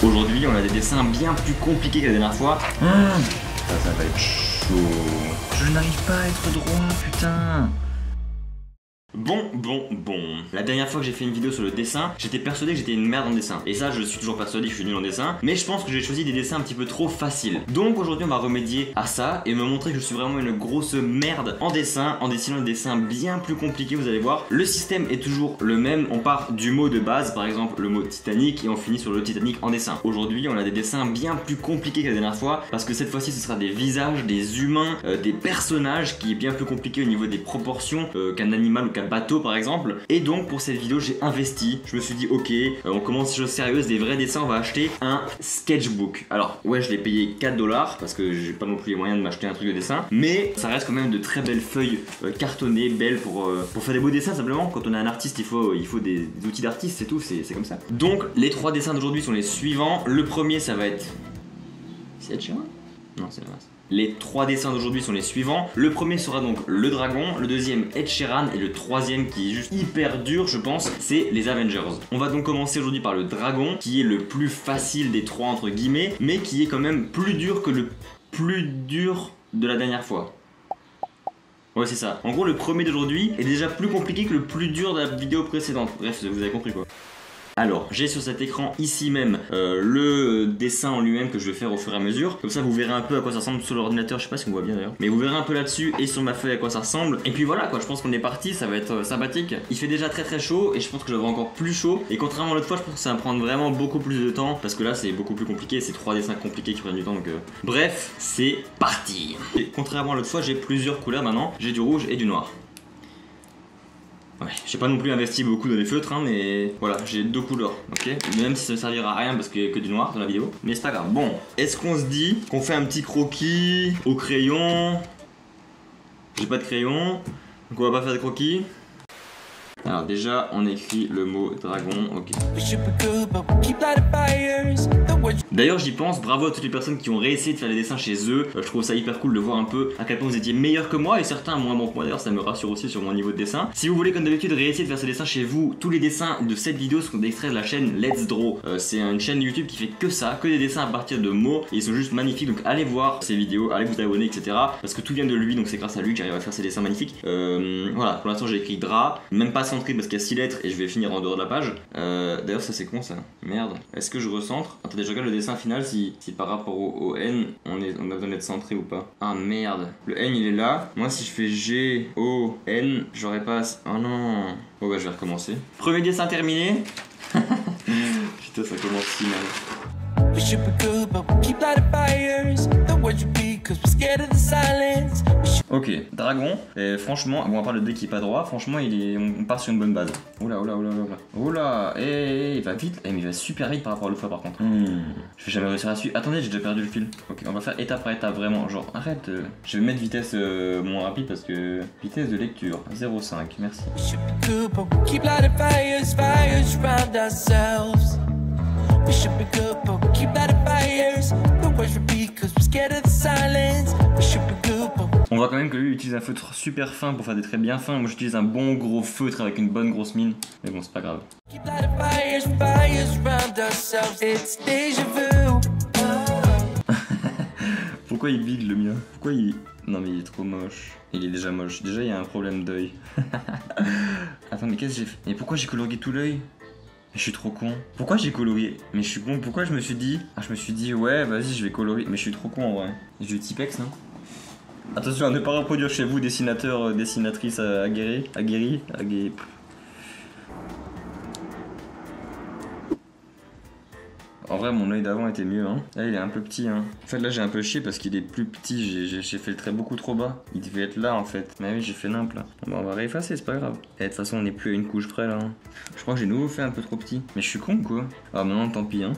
Aujourd'hui, on a des dessins bien plus compliqués que la dernière fois. Ça va être chaud. Je n'arrive pas à être droit, putain. Bon. La dernière fois que j'ai fait une vidéo sur le dessin, j'étais persuadé que j'étais une merde en dessin. Et ça, je suis toujours persuadé que je suis nul en dessin. Mais je pense que j'ai choisi des dessins un petit peu trop faciles. Donc aujourd'hui, on va remédier à ça et me montrer que je suis vraiment une grosse merde en dessin, en dessinant des dessins bien plus compliqués, vous allez voir. Le système est toujours le même. On part du mot de base, par exemple le mot Titanic, et on finit sur le Titanic en dessin. Aujourd'hui, on a des dessins bien plus compliqués que la dernière fois, parce que cette fois-ci, ce sera des visages, des humains, des personnages, qui est bien plus compliqué au niveau des proportions qu'un animal ou qu'un bateau par exemple. Et donc pour cette vidéo j'ai investi, je me suis dit ok, on commence des choses sérieuses, des vrais dessins, on va acheter un sketchbook. Alors ouais, je l'ai payé 4 $ parce que j'ai pas non plus les moyens de m'acheter un truc de dessin, mais ça reste quand même de très belles feuilles cartonnées, belles pour faire des beaux dessins. Simplement quand on est un artiste il faut des outils d'artiste, c'est tout, c'est comme ça. Donc les 3 dessins d'aujourd'hui sont les suivants. Le premier ça va être... C'est Ed Sheeran ? Non, c'est le reste. Les 3 dessins d'aujourd'hui sont les suivants. Le premier sera donc le dragon, le deuxième Ed Sheeran et le troisième qui est juste hyper dur je pense, c'est les Avengers. On va donc commencer aujourd'hui par le dragon qui est le plus facile des 3 entre guillemets, mais qui est quand même plus dur que le plus dur de la dernière fois. Ouais c'est ça. En gros le premier d'aujourd'hui est déjà plus compliqué que le plus dur de la vidéo précédente. Bref, vous avez compris quoi. Alors, j'ai sur cet écran ici même le dessin en lui-même que je vais faire au fur et à mesure. Comme ça, vous verrez un peu à quoi ça ressemble sur l'ordinateur. Je sais pas si on voit bien d'ailleurs. Mais vous verrez un peu là-dessus et sur ma feuille à quoi ça ressemble. Et puis voilà quoi, je pense qu'on est parti, ça va être sympathique. Il fait déjà très chaud et je pense que je vais avoir encore plus chaud. Et contrairement à l'autre fois, je pense que ça va prendre vraiment beaucoup plus de temps. Parce que là, c'est beaucoup plus compliqué. C'est 3 dessins compliqués qui prennent du temps. Donc, bref, c'est parti. Et contrairement à l'autre fois, j'ai plusieurs couleurs maintenant. J'ai du rouge et du noir. Ouais, j'ai pas non plus investi beaucoup dans les feutres, hein, mais voilà, j'ai 2 couleurs, ok. Même si ça ne servira à rien parce qu'il y a que du noir dans la vidéo, mais c'est pas grave. Bon, est-ce qu'on se dit qu'on fait un petit croquis au crayon? J'ai pas de crayon, donc on va pas faire de croquis. Alors déjà, on écrit le mot dragon, ok. D'ailleurs, j'y pense, bravo à toutes les personnes qui ont réessayé de faire les dessins chez eux. Je trouve ça hyper cool de voir un peu à quel point vous étiez meilleurs que moi et certains moins bons que moi. D'ailleurs, ça me rassure aussi sur mon niveau de dessin. Si vous voulez, comme d'habitude, réessayer de faire ces dessins chez vous, tous les dessins de cette vidéo sont extraits de la chaîne Let's Draw. C'est une chaîne YouTube qui fait que ça, que des dessins à partir de mots. Et ils sont juste magnifiques, donc allez voir ces vidéos, allez vous abonner, etc. Parce que tout vient de lui, donc c'est grâce à lui que j'arrive à faire ces dessins magnifiques. Voilà, pour l'instant j'ai écrit Dra, même pas centré parce qu'il y a 6 lettres et je vais finir en dehors de la page. D'ailleurs ça c'est con ça, merde. Est-ce que je recentre? Attendez, je regarde le dessin final si par rapport au N on a besoin d'être centré ou pas. Ah merde, le N il est là. Moi si je fais G, O, N, j'aurais pas... Oh non. Bon bah je vais recommencer. Premier dessin terminé. Putain ça commence si mal. Ok, dragon, et franchement, bon à part le dé qui est pas droit, franchement on part sur une bonne base. Oula, il va vite, mais il va super vite par rapport à l'autre fois par contre. Je vais jamais réussir à suivre. Attendez, j'ai déjà perdu le fil. Ok, on va faire étape par étape vraiment, genre arrête. Je vais mettre vitesse moins rapide parce que vitesse de lecture 0,5, merci. On voit quand même que lui utilise un feutre super fin pour faire des traits bien fins. Moi j'utilise un bon gros feutre avec une bonne grosse mine. Mais bon c'est pas grave. Pourquoi il bide le mien? Pourquoi il... Non mais il est trop moche. Il est déjà moche. Déjà il y a un problème d'œil. Attends mais qu'est-ce que j'ai fait? Mais pourquoi j'ai colorié tout l'œil? Je suis trop con. Pourquoi j'ai colorié? Mais je suis con. Pourquoi je me suis dit... Ah je me suis dit ouais vas-y je vais colorier. Mais je suis trop con en vrai. J'ai eu Tipex non? Attention à ne pas reproduire chez vous, dessinateurs, dessinatrices aguerris. En vrai, mon œil d'avant était mieux. Hein. Là, il est un peu petit. Hein. En fait, là, j'ai un peu chié parce qu'il est plus petit. J'ai fait le trait beaucoup trop bas. Il devait être là, en fait. Mais oui, j'ai fait nimp, là. Bon, on va réeffacer, c'est pas grave. Et de toute façon, on n'est plus à une couche près, là. Hein. Je crois que j'ai nouveau fait un peu trop petit. Mais je suis con, quoi. Ah, maintenant, tant pis, hein.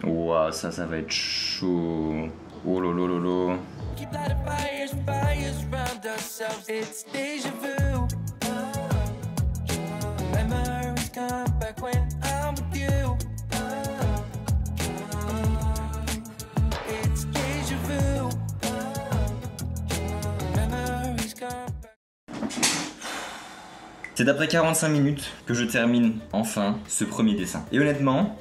Ouah, ça va être chaud. Oh lolo. C'est après 45 minutes que je termine enfin ce premier dessin. Et honnêtement,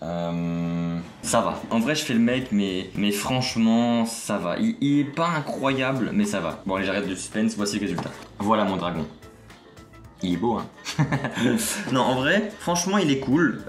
ça va. En vrai, je fais le mec, mais franchement, ça va. Il est pas incroyable, mais ça va. Bon, allez, j'arrête de suspense, voici le résultat. Voilà mon dragon. Il est beau, hein. Non, en vrai, franchement, il est cool.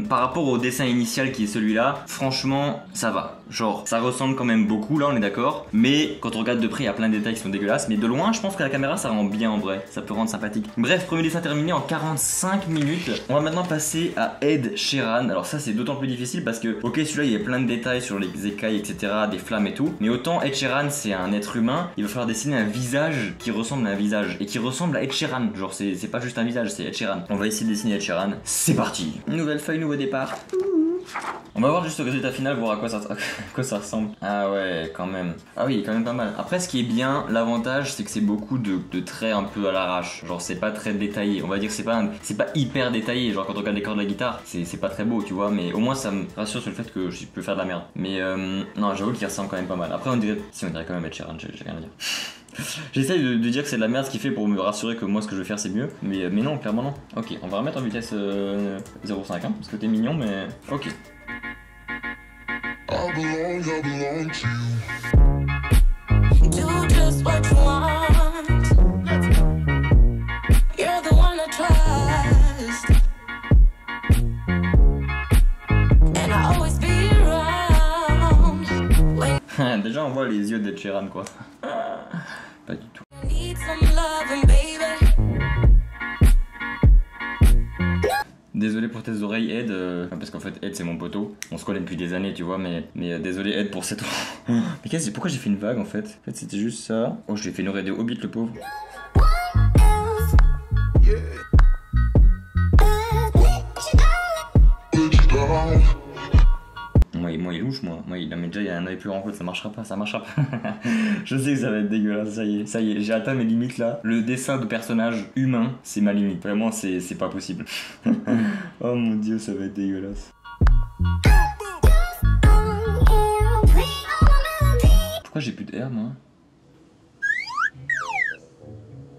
Par rapport au dessin initial qui est celui-là, franchement, ça va. Genre, ça ressemble quand même beaucoup, là, on est d'accord. Mais quand on regarde de près, il y a plein de détails qui sont dégueulasses. Mais de loin, je pense que la caméra, ça rend bien en vrai. Ça peut rendre sympathique. Bref, premier dessin terminé en 45 minutes. On va maintenant passer à Ed Sheeran. Alors ça, c'est d'autant plus difficile parce que, ok, celui-là, il y a plein de détails sur les écailles, etc., des flammes et tout. Mais autant Ed Sheeran, c'est un être humain. Il va falloir dessiner un visage qui ressemble à un visage. Et qui ressemble à Ed Sheeran. Genre, c'est pas juste un visage, c'est Ed Sheeran. On va essayer de dessiner Ed Sheeran. C'est parti. Nouvelle feuille, nouveau départ. On va voir juste le résultat final, voir à quoi ça ressemble. Ah ouais, quand même. Ah oui, quand même pas mal. Après, ce qui est bien, l'avantage, c'est que c'est beaucoup de traits un peu à l'arrache. Genre, c'est pas très détaillé. On va dire que c'est pas hyper détaillé. Genre, quand on regarde les cordes de la guitare, c'est pas très beau, tu vois. Mais au moins, ça me rassure sur le fait que je peux faire de la merde. Mais non, j'avoue qu'il ressemble quand même pas mal. Après, on dirait quand même Ed Sheeran, j'ai rien à dire. J'essaye de dire que c'est de la merde ce qu'il fait pour me rassurer que moi ce que je vais faire c'est mieux. Mais non, clairement non. Ok, on va remettre en vitesse 0.5 hein, parce que t'es mignon, mais ok. I belong to you. Do just what you want. You're the one I trust. And I always be around. Déjà on voit les yeux d'Ed Sheeran quoi. Pas du tout. Désolé pour tes oreilles Ed, parce qu'en fait Ed c'est mon poteau, on se connaît depuis des années tu vois, mais désolé Ed pour cette... Mais pourquoi j'ai fait une vague en fait? En fait c'était juste ça. Oh je lui ai fait une oreille de Hobbit le pauvre. Moi il louche moi, mais déjà il y a un œil plus grand que ça marchera pas. Je sais que ça va être dégueulasse, ça y est, j'ai atteint mes limites là. Le dessin de personnage humain, c'est ma limite, vraiment c'est pas possible. Oh mon dieu, ça va être dégueulasse. Pourquoi j'ai plus de R moi?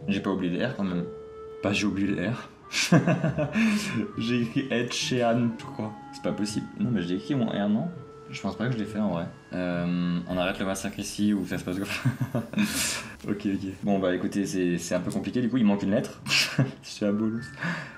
J'ai pas oublié les R quand même. Pas j'ai oublié les R. J'ai écrit Ed Sheeran, je crois. C'est pas possible. Non mais j'ai écrit mon R non? Je pense pas que je l'ai fait en vrai. On arrête le massacre ici ou ça se passe quoi? Ok. Bon bah écoutez, c'est un peu compliqué du coup, il manque une lettre. Je suis à bolos.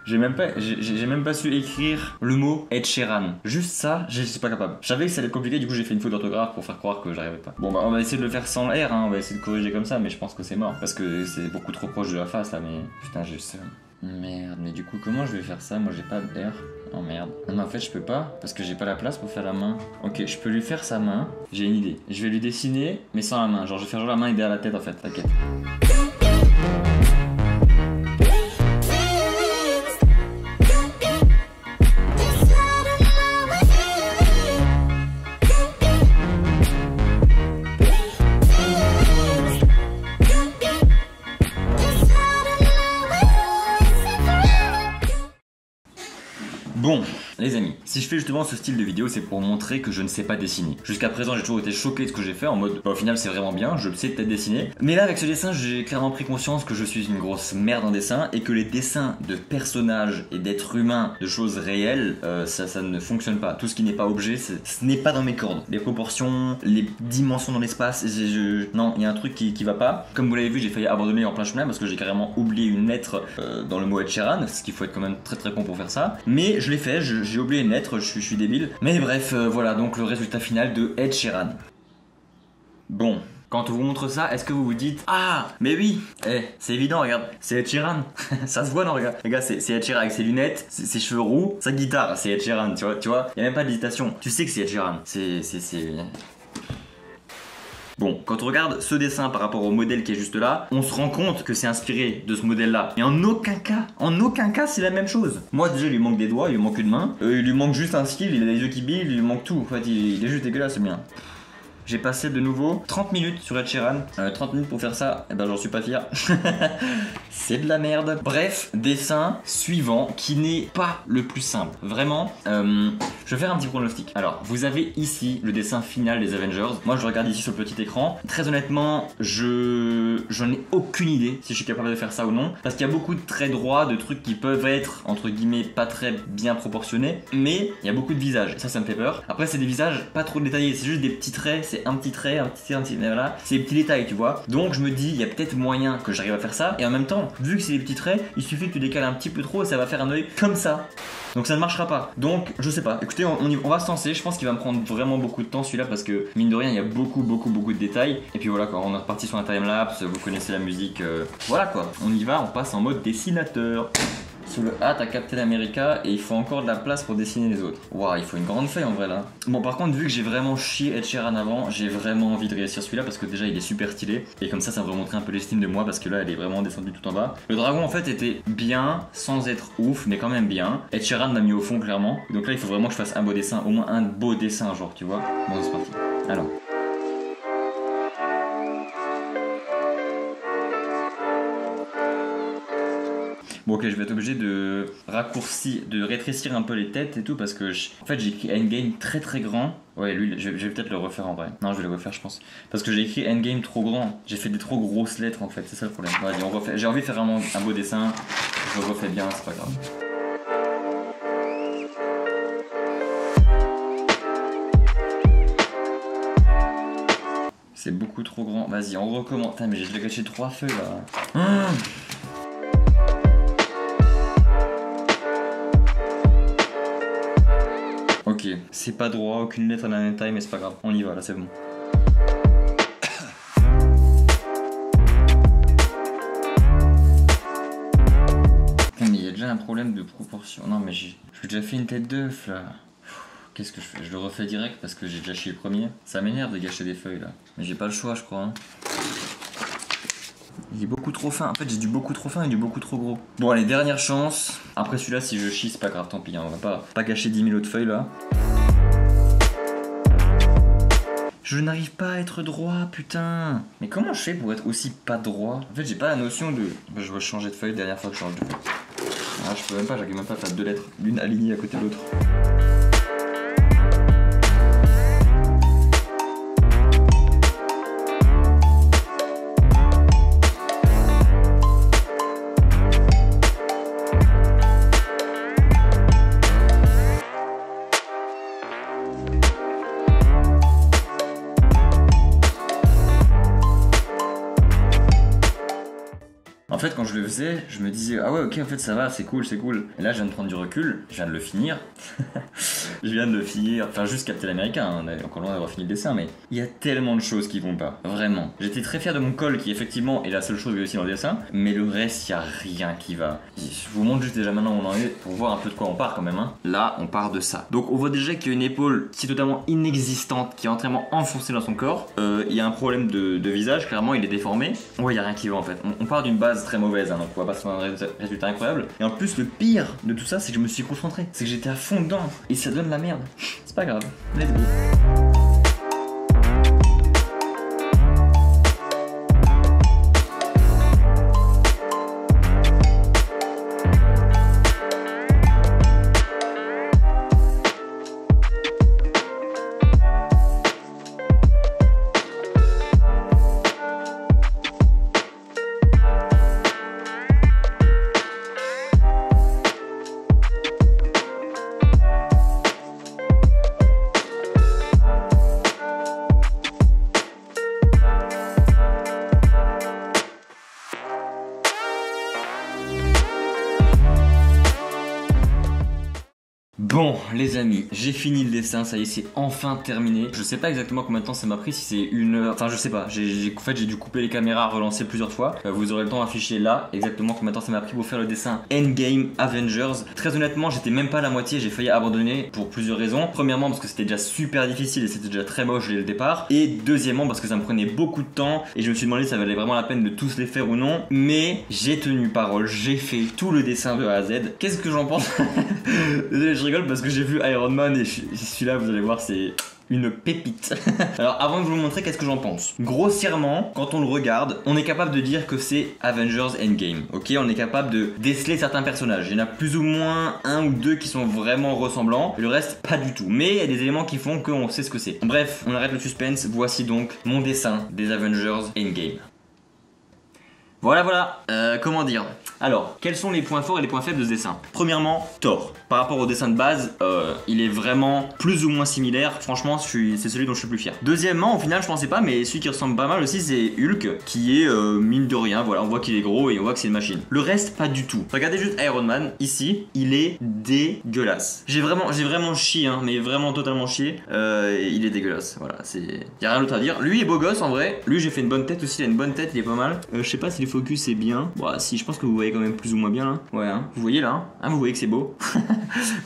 J'ai même pas su écrire le mot Ed Sheeran. Juste ça, je suis pas capable. Je savais que ça allait être compliqué, du coup j'ai fait une faute d'orthographe pour faire croire que j'arrivais pas. Bon bah on va essayer de le faire sans le R, hein. On va essayer de corriger comme ça, mais je pense que c'est mort. Parce que c'est beaucoup trop proche de la face là, mais putain j'ai ça. Merde, mais du coup comment je vais faire ça? Moi j'ai pas de R. Oh merde. Non mais en fait je peux pas parce que j'ai pas la place pour faire la main. Ok, je peux lui faire sa main. J'ai une idée. Je vais lui dessiner mais sans la main. Genre je vais faire genre la main et derrière la tête en fait. T'inquiète. Bon, les amis, si je fais justement ce style de vidéo, c'est pour montrer que je ne sais pas dessiner. Jusqu'à présent, j'ai toujours été choqué de ce que j'ai fait, en mode, bah, au final, c'est vraiment bien, je sais peut-être dessiner. Mais là, avec ce dessin, j'ai clairement pris conscience que je suis une grosse merde en dessin et que les dessins de personnages et d'êtres humains, de choses réelles, ça ne fonctionne pas. Tout ce qui n'est pas objet, ce n'est pas dans mes cordes. Les proportions, les dimensions dans l'espace, non, il y a un truc qui va pas. Comme vous l'avez vu, j'ai failli abandonner en plein chemin parce que j'ai carrément oublié une lettre dans le mot Ed Sheeran, ce qu'il faut être quand même très con pour faire ça. Mais je l'ai fait, j'ai oublié une lettre, je suis débile. Mais bref, voilà donc le résultat final de Ed Sheeran. Bon, quand on vous montre ça, est-ce que vous vous dites ah, mais oui, c'est évident, regarde, c'est Ed Sheeran. Ça se voit, non, regarde. Regarde, c'est Ed Sheeran avec ses lunettes, ses cheveux roux, sa guitare, c'est Ed Sheeran, tu vois, y a même pas d'hésitation. Tu sais que c'est Ed Sheeran, c'est... Bon, quand on regarde ce dessin par rapport au modèle qui est juste là, on se rend compte que c'est inspiré de ce modèle-là. Et en aucun cas, c'est la même chose. Moi, déjà, il lui manque des doigts, il lui manque une main. Il lui manque juste un skill, il a les yeux qui billent, il lui manque tout. En fait, il est juste dégueulasse, le mien. j'ai passé de nouveau 30 minutes sur Ed Sheeran. 30 minutes pour faire ça, et ben j'en suis pas fier. C'est de la merde. Bref, dessin suivant qui n'est pas le plus simple. Vraiment, je vais faire un petit pronostic. Alors, vous avez ici le dessin final des Avengers. Moi, je regarde ici sur le petit écran. Très honnêtement, j'en ai aucune idée si je suis capable de faire ça ou non. Parce qu'il y a beaucoup de traits droits, de trucs qui peuvent être, entre guillemets, pas très bien proportionnés. Mais il y a beaucoup de visages. Ça me fait peur. Après, c'est des visages pas trop détaillés. C'est juste des petits traits. C'est un petit trait, un petit voilà. C'est des petits détails, tu vois. Donc, je me dis, il y a peut-être moyen que j'arrive à faire ça. Et en même temps, vu que c'est des petits traits, il suffit que tu décales un petit peu trop et ça va faire un œil comme ça. Donc ça ne marchera pas. Donc je sais pas. Écoutez, on va se lancer. Je pense qu'il va me prendre vraiment beaucoup de temps celui-là parce que mine de rien il y a beaucoup de détails. Et puis voilà quoi, on est reparti sur un timelapse. Vous connaissez la musique. Voilà quoi. On y va, on passe en mode dessinateur. Sous le A, t'as Captain America et il faut encore de la place pour dessiner les autres. Waouh, il faut une grande feuille en vrai là. Bon, par contre, vu que j'ai vraiment chié Ed Sheeran avant, j'ai vraiment envie de réussir celui-là parce que déjà il est super stylé. Et comme ça va montrer un peu l'estime de moi parce que là elle est vraiment descendue tout en bas. Le dragon en fait était bien, sans être ouf, mais quand même bien. Ed Sheeran m'a mis au fond clairement. Donc là il faut vraiment que je fasse un beau dessin, au moins un beau dessin, genre tu vois. Bon, c'est parti. Alors. Bon ok, je vais être obligé de raccourcir, de rétrécir un peu les têtes et tout parce que en fait j'ai écrit Endgame très grand. Ouais, lui, je vais peut-être le refaire en vrai. Non, je vais le refaire je pense. Parce que j'ai écrit Endgame trop grand. J'ai fait des trop grosses lettres en fait, c'est ça le problème. Vas-y, on refait. J'ai envie de faire vraiment un beau dessin. Je le refais bien, c'est pas grave. C'est beaucoup trop grand. Vas-y, on recommence. Putain, mais j'ai déjà gâché 3 feuilles là. Ok, c'est pas droit, aucune lettre à la même taille, mais c'est pas grave. On y va, là c'est bon. Mais il y a déjà un problème de proportion. Non mais j'ai déjà fait une tête d'œuf là. Qu'est-ce que je fais? Je le refais direct parce que j'ai déjà chié le premier. Ça m'énerve de gâcher des feuilles là. Mais j'ai pas le choix je crois. Hein. Il est beaucoup trop fin. En fait j'ai du beaucoup trop fin et du beaucoup trop gros. Bon allez, dernière chance. Après celui-là si je chie c'est pas grave, tant pis. Hein. On va pas gâcher 10 000 autres feuilles là. Je n'arrive pas à être droit, putain. Mais comment je fais pour être aussi pas droit? En fait j'ai pas la notion de... Bah, je vais changer de feuille dernière fois que je change de feuille. Ah, je peux même pas, j'arrive même pas à faire 2 lettres, l'une alignée à côté de l'autre. En fait quand je le faisais, je me disais ah ouais ok en fait ça va, c'est cool. Et là je viens de prendre du recul, je viens de le finir. Je viens de le finir, enfin juste Captain America, hein, on est encore loin d'avoir fini le dessin, mais il y a tellement de choses qui vont pas, vraiment. J'étais très fier de mon col qui effectivement est la seule chose que j'ai réussi dans le dessin, mais le reste il y a rien qui va. Je vous montre juste déjà maintenant où on en est pour voir un peu de quoi on part quand même. Hein. Là on part de ça. Donc on voit déjà qu'il y a une épaule qui est totalement inexistante, qui est entièrement enfoncée dans son corps. Il y a un problème de visage, clairement il est déformé. Ouais il y a rien qui va en fait. On part d'une base très mauvaise, hein, donc on va pas se faire un résultat incroyable. Et en plus le pire de tout ça c'est que je me suis concentré, c'est que j'étais à fond dedans et ça donne la merde. C'est pas grave, let's go. Bon les amis, j'ai fini le dessin, ça y est c'est enfin terminé. Je sais pas exactement combien de temps ça m'a pris, si c'est 1 heure, enfin je sais pas, en fait j'ai dû couper les caméras, relancer plusieurs fois. Vous aurez le temps affiché là exactement combien de temps ça m'a pris pour faire le dessin Endgame Avengers. Très honnêtement j'étais même pas à la moitié, j'ai failli abandonner pour plusieurs raisons. Premièrement parce que c'était déjà super difficile et c'était déjà très moche dès le départ. Et deuxièmement parce que ça me prenait beaucoup de temps et je me suis demandé si ça valait vraiment la peine de tous les faire ou non. Mais j'ai tenu parole, j'ai fait tout le dessin de A à Z. Qu'est-ce que j'en pense? Désolé je rigole parce que j'ai vu Iron Man et celui-là vous allez voir c'est une pépite. Alors avant de vous le montrer, qu'est-ce que j'en pense? Grossièrement, quand on le regarde, on est capable de dire que c'est Avengers Endgame. Ok, on est capable de déceler certains personnages. Il y en a plus ou moins un ou deux qui sont vraiment ressemblants, le reste pas du tout. Mais il y a des éléments qui font qu'on sait ce que c'est. Bref, on arrête le suspense, voici donc mon dessin des Avengers Endgame. Voilà, comment dire? Alors, quels sont les points forts et les points faibles de ce dessin? Premièrement, Thor. Par rapport au dessin de base, il est vraiment plus ou moins similaire. Franchement, c'est celui dont je suis le plus fier. Deuxièmement, au final, je pensais pas, mais celui qui ressemble pas mal aussi, c'est Hulk, qui est mine de rien. Voilà, on voit qu'il est gros et on voit que c'est une machine. Le reste, pas du tout. Regardez juste Iron Man, ici, il est dégueulasse. J'ai vraiment chié, hein, mais vraiment totalement chié. Il est dégueulasse. Voilà, y a rien d'autre à dire. Lui est beau gosse en vrai. Lui, j'ai fait une bonne tête aussi. Il a une bonne tête, il est pas mal. Je sais pas si le focus est bien. Bon, si, je pense que vous voyez quand même plus ou moins bien là. Ouais, hein. Vous voyez là, hein, vous voyez que c'est beau.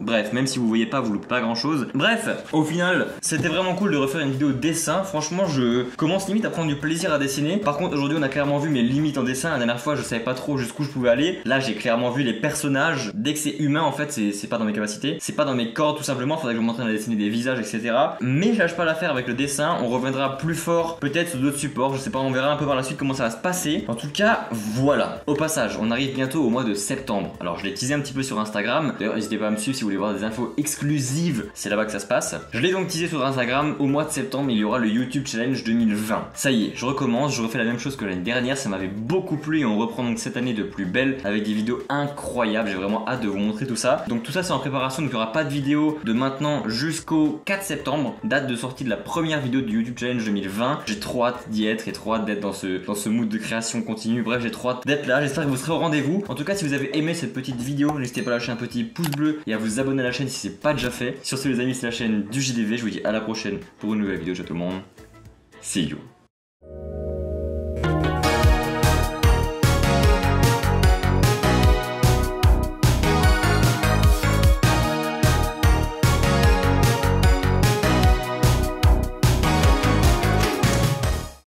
Bref, même si vous voyez pas, vous loupez pas grand chose. Bref, au final, c'était vraiment cool de refaire une vidéo dessin. Franchement, je commence limite à prendre du plaisir à dessiner. Par contre, aujourd'hui, on a clairement vu mes limites en dessin. La dernière fois, je savais pas trop jusqu'où je pouvais aller. Là, j'ai clairement vu les personnages. Dès que c'est humain, en fait, c'est pas dans mes capacités. C'est pas dans mes cordes, tout simplement. Faudrait que je m'entraîne à dessiner des visages, etc. Mais je lâche pas l'affaire avec le dessin. On reviendra plus fort, peut-être sur d'autres supports. Je sais pas, on verra un peu par la suite comment ça va se passer. En tout cas, voilà. Au passage, on arrive bientôt au mois de septembre. Alors, je l'ai teasé un petit peu sur Instagram. D'ailleurs, n'hésitez pas à me suivre si vous voulez voir des infos exclusives. C'est là-bas que ça se passe. Je l'ai donc teasé sur Instagram. Au mois de septembre, il y aura le YouTube Challenge 2020. Ça y est, je recommence. Je refais la même chose que l'année dernière. Ça m'avait beaucoup plu et on reprend donc cette année de plus belle avec des vidéos incroyables. J'ai vraiment hâte de vous montrer tout ça. Donc, tout ça, c'est en préparation. Donc, il n'y aura pas de vidéo de maintenant jusqu'au 4 septembre, date de sortie de la première vidéo du YouTube Challenge 2020. J'ai trop hâte d'y être et trop hâte d'être dans ce mood de création continue. Bref, j'ai trop hâte d'être là. J'espère que vous serez au rendez-vous. En tout cas, si vous avez aimé cette petite vidéo, n'hésitez pas à lâcher un petit pouce bleu et à vous abonner à la chaîne si c'est pas déjà fait. Sur ce, les amis, c'est la chaîne du JDV. Je vous dis à la prochaine pour une nouvelle vidéo. Ciao tout le monde. See you.